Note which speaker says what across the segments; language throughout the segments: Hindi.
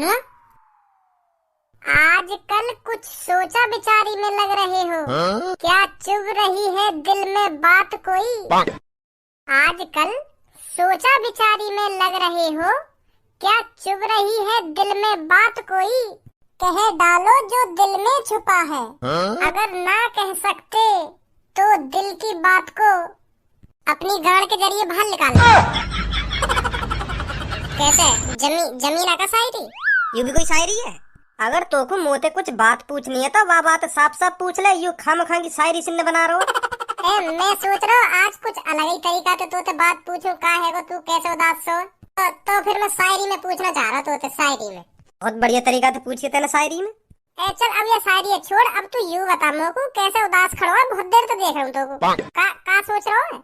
Speaker 1: पहनूं? आजकल कुछ सोचा बिचारी में लग रहे हो। क्या चुभ रही है दिल में बात कोई? आजकल सोचा बिचारी में लग रहे हो। क्या चुभ रही है दिल में बात कोई? कह डालो जो दिल में छुपा है। अगर ना कह सकते तो दिल की बात को अपनी गांड के जरिए बाहर निकालो। कैसे? जमीना का शायरी?
Speaker 2: यू भी कोई शायरी है? अगर तोको मोते कुछ बात पूछनी है तो वह बात साफ साफ पूछ ले। यू खामखा की शायरी सिन्ने बना रहो।
Speaker 1: मैं सोच रहा हूँ आज कुछ अलग ही तरीका तो बात पूछूं। का है वो तू कैसे उदास हो? तो फिर मैं शायरी में पूछना चाह रहा तो शायरी में।
Speaker 2: बहुत बढ़िया तरीका तो पूछिए तेने शायरी में।
Speaker 1: चल अब ये शायरी छोड़, अब तू यू बता मोको कैसे उदास खड़ा है? बहुत देर तो देख रहा हूँ तो का सोच रहा हूँ?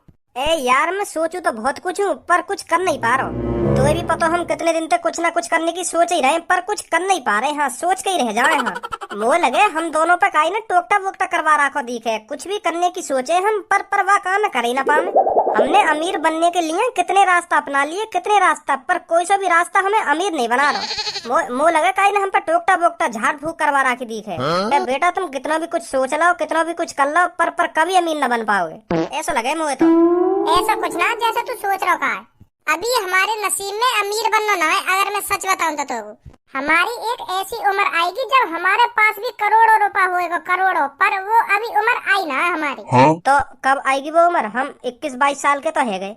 Speaker 2: यार मैं सोचू तो बहुत कुछ हूँ पर कुछ कर नहीं पा रहा हूँ। तो भी पता हम कितने दिन तक कुछ ना कुछ करने की सोच ही रहे पर कुछ कर नहीं पा रहे। हाँ सोच के ही रह जाए। हाँ वो लगे हम दोनों पे काई ना टोकटा वोकटा करवा रखो दिखे। कुछ भी करने की सोचे हम पर वाह काम न करे ना पाए। हमने अमीर बनने के लिए कितने रास्ता अपना लिए, कितने रास्ता, पर कोई सा भी रास्ता हमें अमीर नहीं बना रहा। वो लगे काई ना हम पर टोकटा वोकटा झाड़ फूक करवा रखी दिखे। बेटा तुम कितना भी कुछ सोच लो, कितना भी कुछ कर लो पर कभी अमीर न बन पाओगे। ऐसा लगे मुझे तो।
Speaker 1: ऐसा कुछ ना जैसा तू सोच रहा है। अभी हमारे नसीब में अमीर बनना ना है। अगर मैं सच बताऊं तो हमारी एक ऐसी उम्र आएगी जब हमारे पास भी करोड़ों रुपया होएगा, करोड़ों। पर वो अभी उम्र आई ना है हमारी।
Speaker 2: तो कब आएगी वो उम्र? हम 21-22 साल के तो है गए।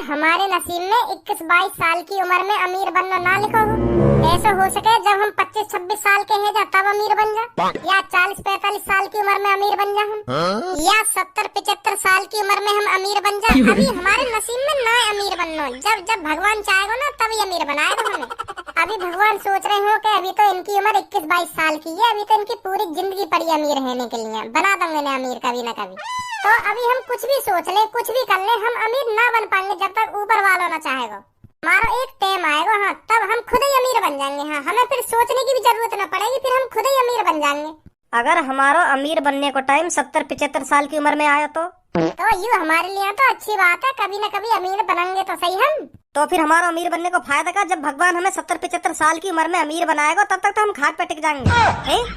Speaker 1: हमारे नसीब में 21-22 साल की उम्र में अमीर बनना ना लिखो हो। ऐसा हो सके जब हम 25-26 साल के हैं तब अमीर बन जा, या 40-45 साल की उम्र में अमीर बन जा हम, या 70-75 साल की उम्र में हम अमीर बन जा। अभी हमारे नसीब में ना अमीर बनना। जब भगवान चाहेगा ना तभी अमीर बनाएगा हमें। अभी भगवान सोच रहे हो कि अभी तो इनकी उम्र 21-22 साल की है, अभी तो इनकी पूरी जिंदगी पड़ी अमीर रहने के लिए। बना दूंगे ना अमीर कभी ना कभी। तो अभी हम कुछ भी सोच ले, कुछ भी कर ले, हम अमीर ना बन पाएंगे जब तक ऊपर वाला ना चाहेगा। हमारा एक टाइम आएगा हाँ तब हम खुद ही अमीर बन जाएंगे। हाँ हमें फिर सोचने की भी जरूरत न पड़ेगी, फिर हम खुद ही अमीर बन जाएंगे।
Speaker 2: अगर हमारा अमीर बनने को टाइम 70-75 साल की उम्र में आया तो
Speaker 1: ये हमारे लिए तो अच्छी बात है। कभी न कभी अमीर बनेंगे तो सही हम।
Speaker 2: तो फिर हमारा अमीर बनने को फायदा का? जब भगवान हमें 70-75 साल की उम्र में अमीर बनाएगा तब तक तो हम खाट पे टिक जाएंगे।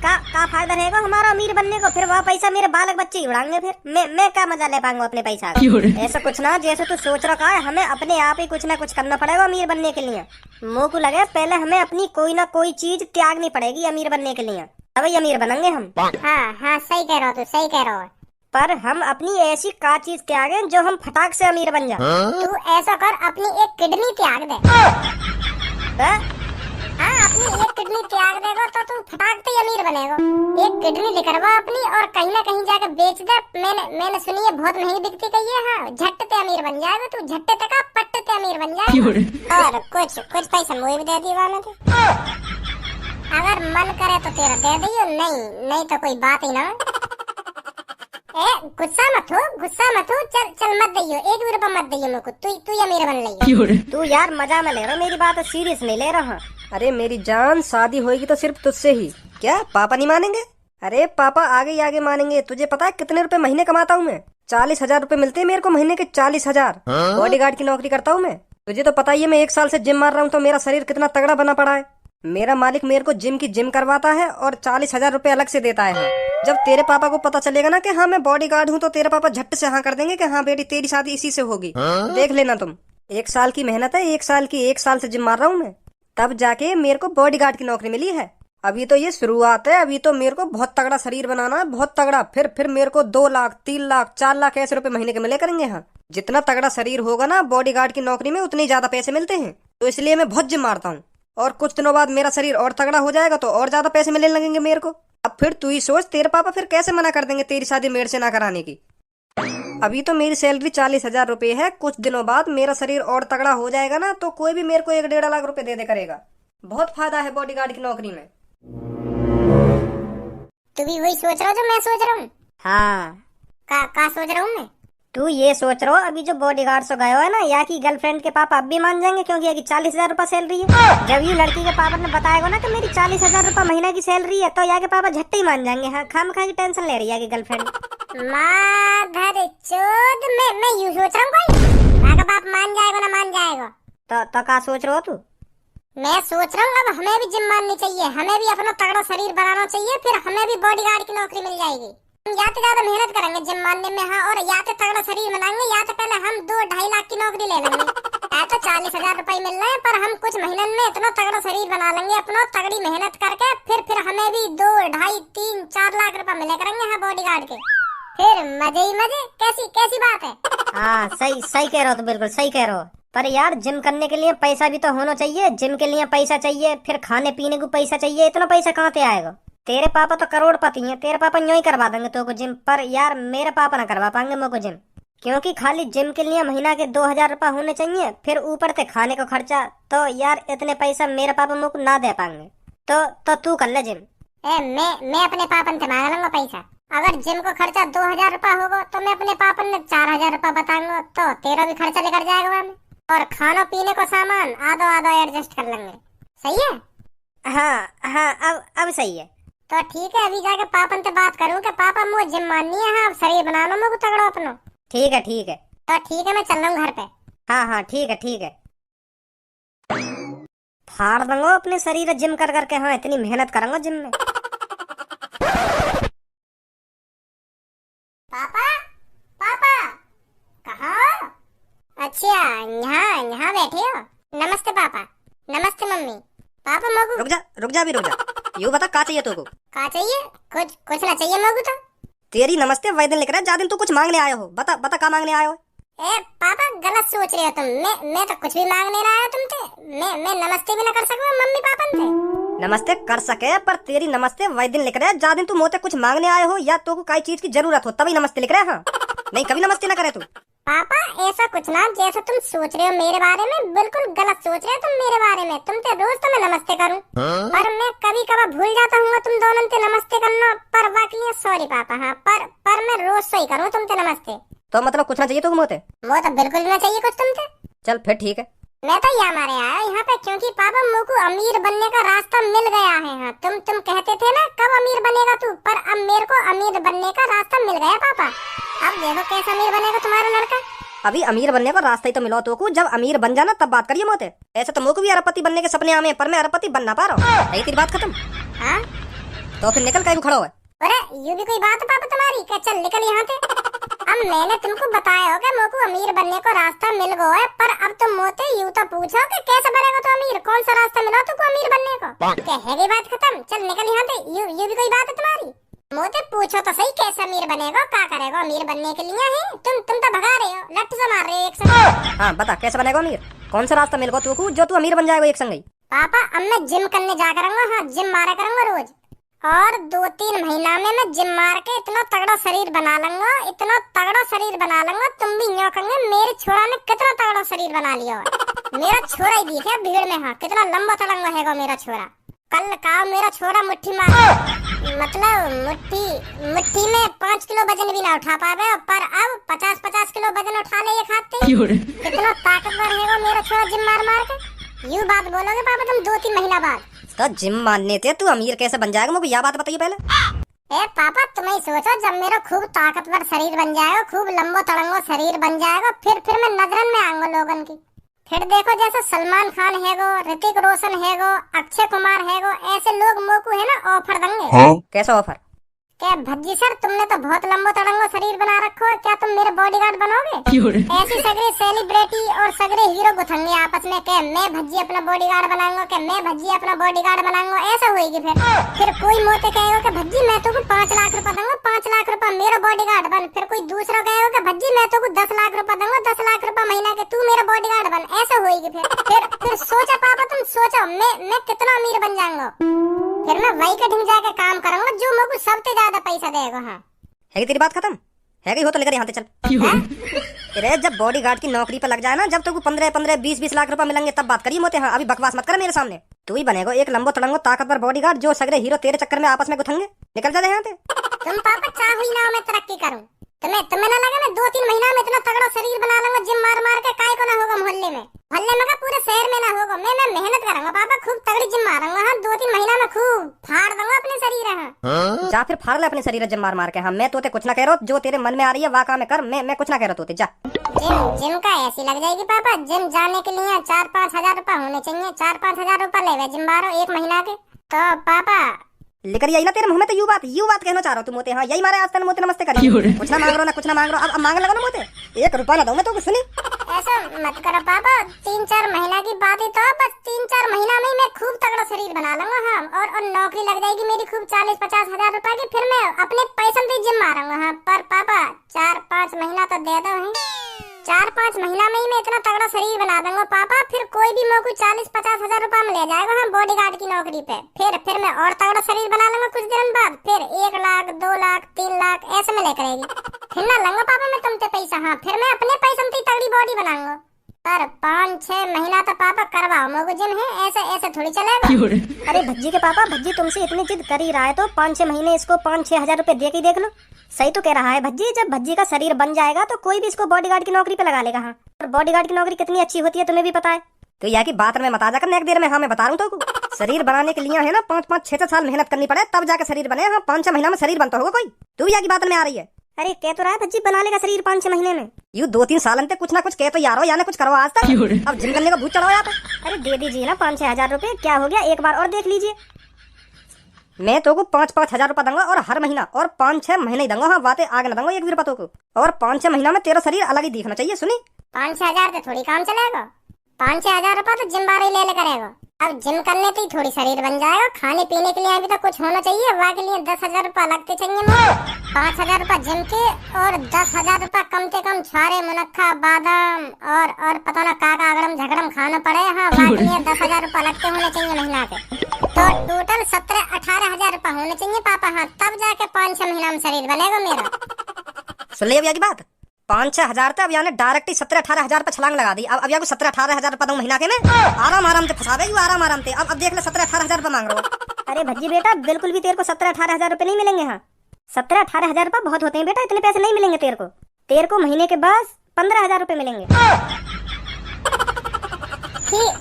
Speaker 2: का फायदा रहेगा हमारा अमीर बनने को? फिर वह पैसा मेरे बालक बच्चे ही उड़ाएंगे। फिर मैं क्या मजा ले पाऊंगा अपने पैसा का? ऐसा कुछ ना जैसे तू सोच रखा है। हमें अपने आप ही कुछ ना कुछ करना पड़ेगा अमीर बनने के लिए। मुँह को लगे पहले हमें अपनी कोई ना कोई चीज त्यागनी पड़ेगी अमीर बनने के लिए, तभी अमीर बनेंगे हम।
Speaker 1: हाँ सही कह रहा हो, तू सही कह रहा हो।
Speaker 2: पर हम अपनी ऐसी का चीज त्यागे जो हम फटाक से अमीर बन जाए।
Speaker 1: तू ऐसा कर, अपनी एक किडनी त्याग दे। अपनी एक किडनी त्याग देगा तो तू फटाक से अमीर बनेगा। एक किडनी निकलवा अपनी और कहीं ना कहीं जाकर बेच दे। मैंने सुनी है बहुत महंगी बिकती कही है। हाँ झट्टे ते अमीर बन जाएगा तू। झट्टे तक पट्टे ते अमीर बन जाएगा। और कुछ पैसा मुझे भी दे दिया थे। अगर मन करे तो तेरा दे दियो, नहीं तो कोई बात ही ना। गुस्सा मत हो। चल मत दियो, 1 भी रुपया मत दियो मेरे को। तू अमीर बन ले।
Speaker 2: तू यार मजा में ले रहा, मेरी बात सीरियस नहीं ले रहा।
Speaker 3: अरे मेरी जान शादी होगी तो सिर्फ तुझसे ही। क्या पापा नहीं मानेंगे? अरे पापा आगे मानेंगे। तुझे पता है कितने रुपए महीने कमाता हूँ मैं? 40,000 रुपए मिलते हैं मेरे को महीने के। 40,000। बॉडीगार्ड की नौकरी करता हूँ मैं। तुझे तो पता ही है मैं 1 साल से जिम मार रहा हूँ तो मेरा शरीर कितना तगड़ा बना पड़ा है। मेरा मालिक मेरे को जिम करवाता है और 40,000 रुपए अलग से देता है। जब तेरे पापा को पता चलेगा ना कि हाँ मैं बॉडीगार्ड हूँ तो तेरे पापा झट से हाँ कर देंगे कि हाँ बेटी तेरी शादी इसी से होगी। देख लेना तुम। 1 साल की मेहनत है, 1 साल से जिम मार रहा हूँ मैं, तब जाके मेरे को बॉडीगार्ड की नौकरी मिली है। अभी तो ये शुरुआत है। अभी तो मेरे को बहुत तगड़ा शरीर बनाना है, बहुत तगड़ा। फिर मेरे को 2 लाख 3 लाख 4 लाख ऐसे रुपए महीने के मिले करेंगे। हाँ जितना तगड़ा शरीर होगा ना बॉडीगार्ड की नौकरी में उतने ज्यादा पैसे मिलते हैं। तो इसलिए मैं बहुत जिम मारता हूँ। और कुछ दिनों बाद मेरा शरीर और तगड़ा हो जाएगा तो और ज्यादा पैसे मिलने लगेंगे मेरे को। अब फिर तू ही सोच, तेरे पापा फिर कैसे मना कर देंगे तेरी शादी मेरे से ना कराने की। अभी तो मेरी सैलरी 40,000 रुपए है। कुछ दिनों बाद मेरा शरीर और तगड़ा हो जाएगा ना तो कोई भी मेरे को 1-1.5 लाख रुपए दे करेगा। बहुत फायदा है बॉडीगार्ड की नौकरी में।
Speaker 1: तू भी वही सोच रहा जो मैं सोच रहा हूँ?
Speaker 2: हाँ
Speaker 1: का सोच रहा हूँ मैं?
Speaker 2: तू ये सोच रहा हो अभी जो बॉडीगार्ड से गए हो है ना, या की गर्लफ्रेंड के पापा अब भी मान जाएंगे क्योंकि ये 40,000 रुपया सैलरी है। जब ये लड़की के पापा ने बताएगा ना कि मेरी 40,000 रुपया महीना की सैलरी है तो या के पापा झट्टे ही मान जाएंगे। हाँ खामखा की टेंशन ले रही है गर्लफ्रेंड।
Speaker 1: माधर चोद, मैं यूं सोच रहा हूँ कोई बाप मान जाएगा ना मान जाएगा।
Speaker 2: तो का सोच रहे हो तू?
Speaker 1: मैं सोच रहा हूँ अब हमें भी जिम मारनी चाहिए, हमें भी अपना तगड़ा शरीर बनाना चाहिए, फिर हमें भी बॉडीगार्ड की नौकरी मिल जाएगी। हम या तो ज्यादा मेहनत करेंगे जिम मारने में, हाँ, और या तो तगड़ा शरीर बनाएंगे, या तो पहले हम 2-2.5 लाख की नौकरी ले लेंगे। या तो 40,000 रुपए मिल रहे हैं, पर हम कुछ महीनों में इतना तगड़ा शरीर बना लेंगे अपना, तगड़ी मेहनत करके, फिर हमें भी 2-2.5-3-4 लाख रुपए मिले करेंगे हाँ बॉडीगार्ड के। फिर मजे ही मजे। कैसी कैसी बात है?
Speaker 2: हाँ सही सही कह रहे हो, तो बिल्कुल सही कह रहे हो। पर यार जिम करने के लिए पैसा भी तो होना चाहिए, जिम के लिए पैसा चाहिए, फिर खाने पीने को पैसा चाहिए, इतना पैसा कहाँ से आएगा? तेरे पापा तो करोड़पति हैं, तेरे पापा यूं ही करवा देंगे तो को जिम, पर यार मेरे पापा ना करवा पाएंगे मेरे को जिम, क्योंकि खाली जिम के लिए महीना के 2,000 रुपए होने चाहिए, फिर ऊपर से खाने का खर्चा, तो यार इतने पैसा मेरे पापा मेरे को ना दे पाएंगे। तो तू कर ले जिम।
Speaker 1: मैं अपने पापन से मांग लूंगा पैसा। अगर जिम को खर्चा 2,000 रुपए होगा तो मैं अपने पापन ने 4,000 रुपए बताऊंगा, तो तेरा भी खर्चा लेकर जाएगा वहाँ में, और खाना पीने को सामान आधो आधो एडजस्ट कर लेंगे। सही है?
Speaker 2: हाँ अब सही है।
Speaker 1: तो ठीक है, अभी जाके पापन से बात करूँ कि पापा मुझे जिम माननी है, हाँ शरीर बना लो मुझे तगड़ा अपना।
Speaker 2: ठीक है
Speaker 1: तो ठीक है, मैं चल रहा हूँ घर पे।
Speaker 2: हाँ ठीक है। फाड़ दूंगा अपने शरीर जिम कर करके, हाँ इतनी मेहनत करूंगा जिम में।
Speaker 1: पापा कहाँ? अच्छा यहाँ बैठे हो? नमस्ते पापा। नमस्ते मम्मी। पापा मगू
Speaker 3: रुक जा यूँ बता का चाहिए तुमको?
Speaker 1: का चाहिए? कुछ ना चाहिए मगू। तो
Speaker 3: तेरी नमस्ते वही दिन लिख रहा है, जा दिन तू कुछ मांगने आया हो, बता का मांगने आया हो?
Speaker 1: ए पापा गलत सोच रहे हो तुम, मैं तो कुछ भी मांग नहीं रहा है तुमसे। मैं नमस्ते भी ना कर सकूं मम्मी पापा से।
Speaker 3: नमस्ते कर सके, पर तेरी नमस्ते वही दिन लिख रहा है, जा दिन तू मोते कुछ मांगने आए हो या तो कोई चीज की जरूरत हो तभी नमस्ते लिख रहा है। हाँ नहीं कभी नमस्ते ना करे तू।
Speaker 1: पापा ऐसा कुछ ना, जैसा तुम सोच रहे हो मेरे बारे में, बिल्कुल गलत सोच रहे हो तुम मेरे बारे में। तुम तो रोज तो मैं नमस्ते करूं, पर मैं कभी कभार भूल जाता हूँ तुम दोनों से नमस्ते करना, पर वाकई सॉरी पापा। हाँ पर मैं रोज सही करूँ तुमसे नमस्ते।
Speaker 3: तो मतलब कुछ ना चाहिए तुमको मोते?
Speaker 1: वो तो बिल्कुल ना चाहिए कुछ तुमसे।
Speaker 3: चल फिर ठीक है।
Speaker 1: मैं तो यहाँ मारे आया यहाँ पे, क्योंकि पापा मुझको अमीर बनने का रास्ता मिल गया है। हाँ तुम कहते थे ना कब अमीर बनेगा तू, पर अब मेरे को अमीर बनने का रास्ता मिल गया पापा। अब देखो कैसा अमीर बनेगा तुम्हारा लड़का।
Speaker 3: अभी अमीर बनने का रास्ता ही तो मिला तो को, जब अमीर बन जाना तब बात करिए मोते। ऐसे तो मुझको भी अरबपति बनने के सपने आमे, पर मैं अरबपति बन ना पा रहा हूँ। यही तेरी बात खत्म?
Speaker 1: हाँ
Speaker 3: तो फिर निकल कहीं खड़ा हुआ?
Speaker 1: अरे ये भी कोई बात है पापा तुम्हारी? क्या चल निकल यहाँ से। अब मैंने तुमको बताया हो कि मुझको अमीर बनने को रास्ता मिल गया है, पर अब तुम मोते यूं तो पूछो कि कैसे बनेगा तो अमीर, कौन सा रास्ता मिला तुमको अमीर बनने को? क्या है ये बात खत्म? चल निकल यहाँ से। ये भी कोई बात है तुम्हारी? मोते पूछो तो सही कैसे अमीर बनेगा, क्या करेगा अमीर बनने के लिए? है तुम तो भगा रहे हो, लठ से मार रहे हो एक संग।
Speaker 3: हाँ बता कैसे बनेगा अमीर, कौन सा रास्ता मिलेगा तू जो तू अमीर बन जाएगा एक संग?
Speaker 1: पापा अब मैं जिम करने जा करूंगा। हाँ जिम मारा करूंगा रोज, और 2-3 महीना में मैं जिम मार के इतना तगड़ा शरीर बना लूंगा, इतना तगड़ा शरीर बना लूंगा तुम भी यूं कहोगे मेरे छोरा ने कितना तगड़ा शरीर बना लिया है। मेरा छोरा ही दिखे भीड़ में, हाँ कितना लंबा तड़ंगा है मेरा छोरा। कल का मेरा छोरा मुट्ठी मार, मतलब मुट्ठी में 5 किलो वजन भी ना उठा पावे, पर अब 50-50 किलो वजन उठा ले एक हाथ से। कितना ताकतवर है मेरा छोरा जिम मार मार के। यूं बात बोलोगे पापा तुम 2-3 महीना बाद?
Speaker 3: तो जिम मानने थे तू अमीर कैसे बन जाएगा मुझे यह बात बताइए पहले।
Speaker 1: ए पापा तुम ही सोचो, जब मेरा खूब ताकतवर शरीर बन जाएगा, खूब लंबो तड़ंगो शरीर बन जाएगा, फिर मैं नजरन में आऊंगा लोगन की। फिर देखो जैसे सलमान खान हैगो, ऋतिक रोशन हैगो, अक्षय कुमार हैगो, ऐसे लोग मोको है ना ऑफर देंगे।
Speaker 3: कैसा ऑफर?
Speaker 1: क्या भज्जी सर तुमने तो बहुत लंबो तड़ंगो शरीर बना रखो है, क्या तुम मेरे बॉडीगार्ड बनोगे? ऐसी सगरे सेलिब्रिटी और सगरे हीरो गुथंगे आपस में कि मैं भज्जी अपना बॉडीगार्ड बनाऊंगा, कि मैं भज्जी अपना बॉडीगार्ड बनाऊंगा, ऐसा होएगी। फिर कोई मोते कहेगा कि भज्जी मैं तुमको 5 लाख रुपए दूंगा, 5 लाख रुपए मेरा बॉडीगार्ड बन। फिर कोई दूसरा कहेगा कि भज्जी मैं तुमको 10 लाख रुपए दूंगा, 10 लाख रुपए महीना के, तू मेरा बॉडीगार्ड बन, ऐसा होएगी। फिर सोचो पापा तुम सोचो मैं कितना अमीर बन जाऊंगा। फिर मैं वही कटिंग जाके काम करूंगा जो मुझको सबसे ज्यादा पैसा देगा। हाँ
Speaker 3: है तेरी बात खत्म? है हो तो लेकर यहाँ से चल। अरे जब बॉडीगार्ड की नौकरी पे लग जाए ना, जब तुमको 15-15, 20-20 लाख रुपए मिलेंगे तब बात करिए मोते। हाँ अभी बकवास मत कर मेरे सामने। तू ही बनेगा एक लंबो तड़ंगो ताकतवर बॉडीगार्ड, जो सगरे हीरो तेरे चक्कर में आपस में गुथंगे। निकल जा यहाँ से।
Speaker 1: तुम पापा चाह हुई ना मैं तरक्की करूं, तुम्हें ना लगा मैं 2-3 महीना में इतना तगड़ा शरीर बना लूंगा जिम मार मार के, काय को ना होगा मोहल्ले में का पूरे शहर में ना होगा। मैं मेहनत करूंगा पापा, खूब तगड़ी जिम मारूंगा। हाँ 2-3 महीना में खूब फाड़ दूंगा अपने शरीर। हाँ
Speaker 3: जा फिर फाड़ ले अपने शरीर जिम मार मार के। हाँ मैं तोते कुछ ना कह रहा, जो तेरे मन में आ रही है वाह काम कर, मैं कुछ ना कह रहा तोते जा।
Speaker 1: जिम जिम का ऐसी लग जाएगी पापा। जिम जाने के लिए 4-5 हजार रुपए होने चाहिए। 4-5 हजार रुपए ले जिम बारो 1 महीना के। तो पापा
Speaker 3: लेकर यही ना तेरे मुंह में तो यू बात कहना चाह रहा हूँ तू मोते। हाँ यही मारे आज तक मोते नमस्ते करी। कुछ ना मांग रो ना कुछ ना मांग रो। अब मांगने लगा ना मोते 1 रुपया ना दूं मैं तो सुनी।
Speaker 1: ऐसा मत करो पापा। 3-4 महीना की बात है तो बस 3-4 महीना में ही मैं खूब तगड़ा शरीर बना लूंगा। हाँ और नौकरी लग जाएगी मेरी खूब 40-50 हजार रुपए की। फिर मैं अपने पैसे से जिम मारूंगा। हाँ पर पापा 4-5 महीना तो दे दो। 4-5 महीना में ही मैं इतना तगड़ा शरीर बना दूंगा पापा। फिर कोई भी मेरे को 40-50 हजार रुपए में ले जाएगा। हाँ बॉडीगार्ड की नौकरी पे। फिर मैं और तगड़ा शरीर बना लूंगा कुछ दिन बाद। फिर 1 लाख 2 लाख 3 लाख ऐसे में लेकर आएगी। फिर ना लूंगा पापा मैं तुमसे पैसा। हाँ फिर मैं अपने पैसे से तगड़ी बॉडी बनाऊंगा। पर 5-6 महीना तो पापा करवाओ मेरे को जिम। है ऐसे थोड़ी चलेगा।
Speaker 2: अरे भज्जी के पापा, भज्जी तुमसे इतनी जिद कर ही रहा है तो 5-6 महीने इसको 5-6 हजार रुपए दे के देख लो। सही तो कह रहा है भज्जी। जब भज्जी का शरीर बन जाएगा तो कोई भी इसको बॉडीगार्ड की नौकरी पे लगा लेगा। हाँ और बॉडीगार्ड की नौकरी कितनी अच्छी होती है तुम्हें भी पता है।
Speaker 3: तो यह की बात में मत आ जाकर एक देर में। हाँ मैं बता रहा हूँ तो शरीर बनाने के लिए है ना 5-5 6-6 साल मेहनत करनी पड़े तब जाकर शरीर बने। हाँ 5-6 महीना में शरीर बनता होगा कोई। तू यह की बात में आ रही है।
Speaker 2: अरे कह तो रहा है भज्जी बना लेगा शरीर 5-6 महीने में।
Speaker 3: यू 2-3 साल अंते कुछ ना कुछ कह तो यारो या कुछ करो आज तक। अब जिम करने का भूत चढ़ाओ यहाँ पे।
Speaker 2: अरे दे दीजिए ना 5-6 हजार रुपए। क्या हो गया, एक बार और देख लीजिए।
Speaker 3: मैं तो को 5-5 हजार रुपया दूंगा और हर महीना और 5-6 महीने ही दूंगा। हाँ बातें आगे ना दूंगा 1 भी रुपया तो को। और 5-6 महीना में तेरा शरीर अलग ही दिखना चाहिए। सुनी
Speaker 1: 5-6 हजार से थोड़ी काम चलेगा। 5-6 हजार रुपए तो जिम बार ही ले करेगा। अब जिम करने से ही थोड़ी शरीर बन जाएगा। खाने पीने के लिए भी तो कुछ होना चाहिए। वहाँ के लिए 10 हजार रुपए लगते चाहिए मुझे। 5 हजार रुपए जिम के और 10 हजार रुपए कम से कम छारे मुनक्खा बादाम और पता ना काका अगड़म झगड़म खाना पड़े। हाँ वहाँ के लिए 10 हजार रुपए लगते होने चाहिए महीना के। तो टोटल 17-18 हजार रुपए होने चाहिए पापा। हाँ तब जाके 5-6 महीना में शरीर बनेगा मेरा।
Speaker 3: सुन लिया की बात। 5-6 हजार तक अब यानी डायरेक्ट ही 17-18 हजार पे छलांग लगा दी। अब या 17-18 हजार रुपया दूं महीना के में। आराम से फंसावे यू आराम से। अब देख ले 17-18 हजार रुपया मांग रहा हूँ।
Speaker 2: अरे भज्जी बेटा बिल्कुल भी तेरे को 17-18 हजार रुपए नहीं मिलेंगे। हाँ 17-18 हजार रुपए बहुत होते हैं बेटा। इतने पैसे नहीं मिलेंगे तेरे को महीने के बाद 15 हजार रुपए मिलेंगे।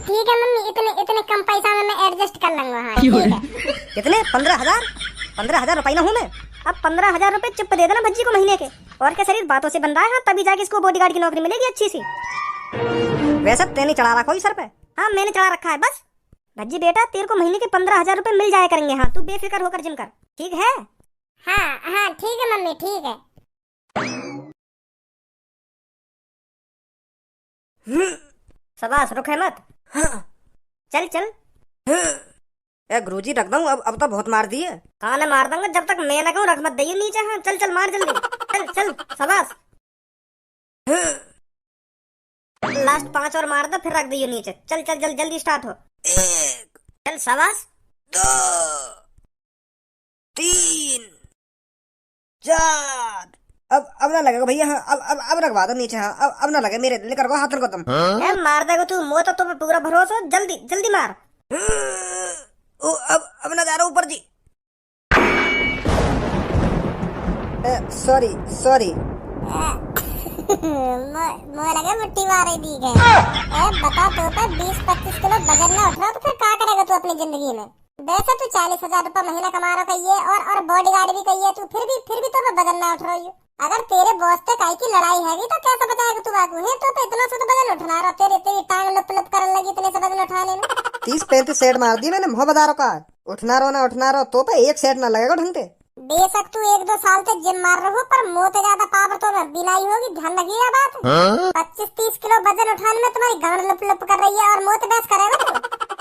Speaker 1: ठीक है मम्मी। इतने कम पैसा में मैं एडजस्ट कर लूंगा। हाँ ठीक है।
Speaker 3: कितने 15 हजार रुपये ना हूँ मैं।
Speaker 2: अब 15 हजार रुपए चुप दे देना भज्जी को महीने के। और क्या शरीर बातों से बन रहा है। हाँ तभी जाके इसको बॉडीगार्ड की नौकरी मिलेगी अच्छी सी।
Speaker 3: वैसे तेने चढ़ा रखा सर पे।
Speaker 2: हाँ मैंने चढ़ा रखा है बस। भज्जी बेटा तेरे को महीने के 15 हजार रुपए मिल जाया करेंगे। हाँ तू बेफिक्र होकर जिम कर। ठीक है।
Speaker 1: हाँ ठीक है मम्मी ठीक है।
Speaker 2: शाबाश रुक है मत। चल
Speaker 3: ए गुरुजी रख दूं। अब तो बहुत मार दिए।
Speaker 2: हाँ ना मार दूंगा जब तक मैं ना कहूँ। रख मत दइयो नीचे। हाँ चल मार जल्दी। चल शाबाश। लास्ट 5 और मार दो फिर रख दइयो नीचे। चल जल्दी स्टार्ट हो।
Speaker 3: 1
Speaker 2: चल शाबाश।
Speaker 3: 2 3 4 अब ना लगेगा भैया। हाँ अब रखवा दो नीचे। हाँ अब ना लगे मेरे लेकर को हाथ को तुम।
Speaker 2: मार देगा तू। मोह तो तुम्हें पूरा भरोसा। जल्दी मार।
Speaker 3: अब ना जा रहा ऊपर जी। सॉरी
Speaker 1: मुझे लगा मुट्ठी मार रही थी। बता तो 20-25 किलो वजन ना उठा तो फिर क्या करेगा तू अपनी जिंदगी में। वैसे तू 40 हजार रुपए महीना कमा रहा कहिए और बॉडीगार्ड भी कहिए तू। फिर भी तो वजन ना उठ रही हो। अगर तेरे बॉस से काई की लड़ाई हैगी तो कैसे बचाएगा तू बाकू है। तो इतना से तो वजन उठना रहा। तेरी टांग लप करने लगी इतने से वजन उठाने में।
Speaker 3: 30-35 सेट मार दी मैंने। मुँह बता रहा उठना रहो तो पे 1 सेट ना लगेगा ढंग से।
Speaker 1: बेशक तू 1-2 साल से जिम मार रहे हो पर मुँह से ज्यादा पावर तो मैं बिना ही होगी। ध्यान रखिएगा बात। 25-30 किलो वजन उठाने में तुम्हारी गांड लप कर रही है और मुँह से बहस करेगा तू।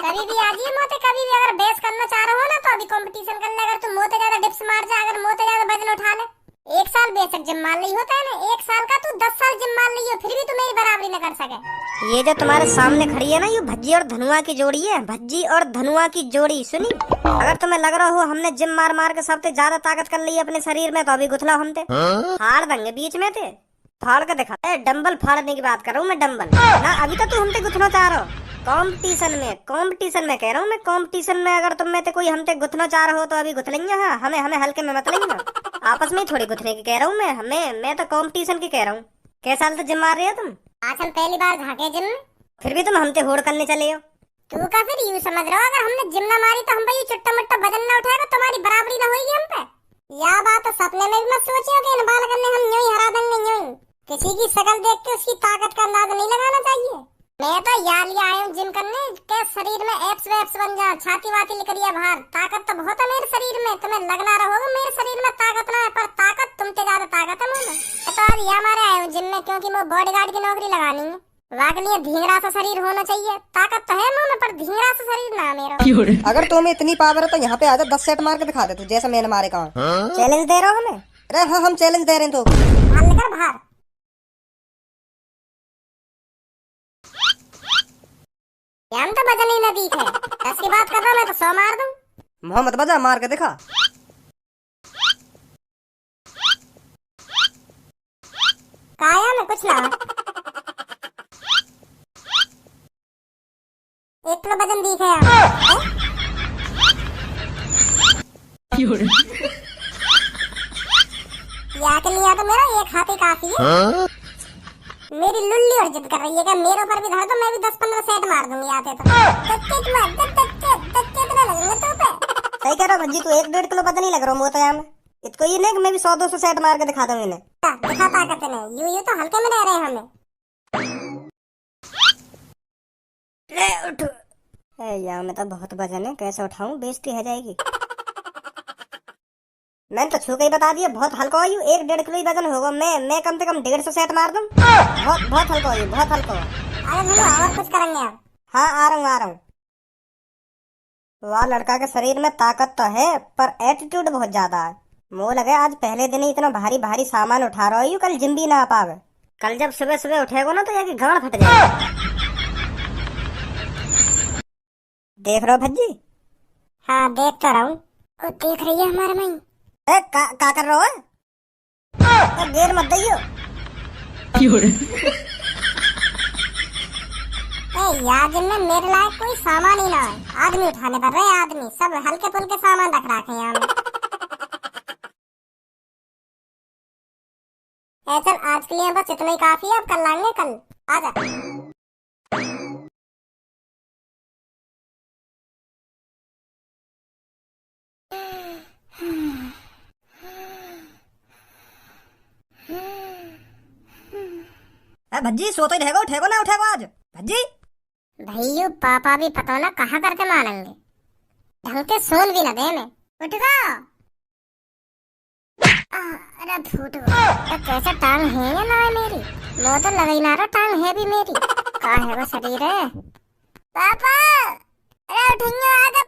Speaker 1: कभी भी आ जाइए मुँह से। कभी भी अगर बहस करना चाह रहे हो ना तो अभी कंपटीशन कर ले। अगर तू मुँह से ज्यादा डिप्स मार जा। अगर मुँह से ज्यादा वजन उठा ले। 1 साल बेशक जिम मार ली होता है ना। 1 साल का तू 10 साल जिम मार ली हो फिर भी तू मेरी बराबरी न कर सके।
Speaker 2: ये जो तुम्हारे सामने खड़ी है ना ये भज्जी और धनुआ की जोड़ी है। भज्जी और धनुआ की जोड़ी सुनी। अगर तुम्हें लग रहा हो हमने जिम मार के सबसे ज्यादा ताकत कर ली अपने शरीर में तो अभी गुथला हमते फाड़ देंगे बीच में थे। फाड़ के दिखा। डंबल फाड़ने की बात कर रहा हूँ मैं। डंबल ना अभी तो तू हमसे गुथना चाह रहा हो। कंपटीशन में कह रहा हूँ मैं। कंपटीशन में अगर तुम में से कोई हमसे गुथना चाह रहे हो तो अभी गुथ लेंगे। हाँ हमें हल्के में मत लेंगे। आपस में ही थोड़ी गुथने की कह रहा हूँ मैं तो कंपटीशन की कह रहा हूँ। कैसे साल से जिम मार रही हो तुम।
Speaker 1: आज हम पहली बार झाके जिम में।
Speaker 2: फिर भी तुम हमसे होड़ करने चले हो।
Speaker 1: तू का फिर यूं समझ रहा हो अगर हमने जिम ना मारी तो हम भाई चुट्टा मुट्टा वजन ना उठाएगा तुम्हारी बराबरी ना होगी हम पे। या बात तो सपने में भी मत सोचियो कि इन बालकन ने हम यूं ही हरा देंगे यूं। कि किसी की शक्ल देख के उसकी ताकत का अंदाजा नहीं लगाना चाहिए। मैं तो यार लिया आया हूँ जिम करने के शरीर में एप्स वेप्स बन जा, छाती वाती निकलिए बाहर। ताकत तो बहुत है मेरे शरीर में, तुम्हें लगना रहोगे मेरे शरीर में ताकत ना है, पर ताकत तुमसे ज्यादा ताकत है मुझे। तो आज यहाँ हमारे आए हूँ जिम में, क्योंकि मैं बॉडीगार्ड की नौकरी लगानी है। वाकई धींगरा सा शरीर होना चाहिए, ताकत तो है मुंह में पर धींगरा सा शरीर ना मेरा।
Speaker 3: अगर तुम्हें इतनी पावर है तो यहाँ पे आजा, 10 सेट मार के दिखा दे तू, जैसे मैंने मारे कहा।
Speaker 2: चैलेंज दे रहा हूँ हमें?
Speaker 3: अरे हाँ, हम चैलेंज दे रहे हैं तो।
Speaker 1: बाहर निकल बाहर। हम तो वजन ही न दिखे, 10 की बात कर रहा मैं तो 100 मार दूं।
Speaker 3: मोहम्मद बजा, मार के दिखा।
Speaker 1: काया में कुछ ना 1 किलो वजन दिखे यार। या के लिया तो मेरा एक हाथ ही काफी है। मेरी लुल्ली और जिद कर रही है कि मेरे ऊपर भी धर दो, मैं भी 10-15 सेट मार दूंगी आते तो। कितने लगेंगे तू पे?
Speaker 2: सही कह रहा भज्जी, तू 1-1.5 किलो पता नहीं लग रहा मोटा यार। इसको ये नहीं कि मैं भी 100-200 सेट मार के दिखा दूं इन्हें।
Speaker 1: दिखा ताकत नहीं, यूं तो हल्के में रह रहे हैं हमें।
Speaker 2: ले उठ। यार मैं तो बहुत वजन है, कैसे उठाऊं, बेइज्जती हो जाएगी। मैंने तो छू के ही बता दिया, बहुत हल्का हो। 1-1.5 किलो ही वजन होगा। मैं कम से कम 150 सेट मार दूं। बहुत हल्का हो, बहुत हल्का हो।
Speaker 1: अरे बोलो और कुछ करेंगे अब।
Speaker 2: हाँ आ रहा हूँ। वाह, लड़का के शरीर में ताकत तो है पर एटीट्यूड बहुत ज्यादा है। मुँह लगे आज पहले दिन ही इतना भारी भारी सामान उठा रहा हूँ, कल जिम भी ना आ पावे। कल जब सुबह सुबह उठेगा ना तो ये गांड फट जाएगा। देख रहे हो भज्जी?
Speaker 1: हाँ देख तो रहा हूँ। देख रही है हमारे माई।
Speaker 2: का कर रहे हो? गेर मत दइयो।
Speaker 1: यार जिम में मेरे लायक कोई सामान ही ना है। आदमी उठाने पर रहे, आदमी सब हल्के फुल्के सामान रख रखे हैं यहाँ। चल आज के लिए बस इतना ही काफी है, अब कल लाएंगे। कल आजा।
Speaker 2: भज्जी सोते ही रहेगा, उठेगा ना उठेगा आज भज्जी?
Speaker 1: भैया पापा भी पता ना कहाँ करके मारेंगे, ढंग के सोन भी न दे में। उठ गया। अरे फूट गया। कैसा टांग है या ना है मेरी? वो तो लगा ही ना रहा, टांग है भी मेरी। कहाँ है वो शरीर है? पापा अरे उठिए, आगे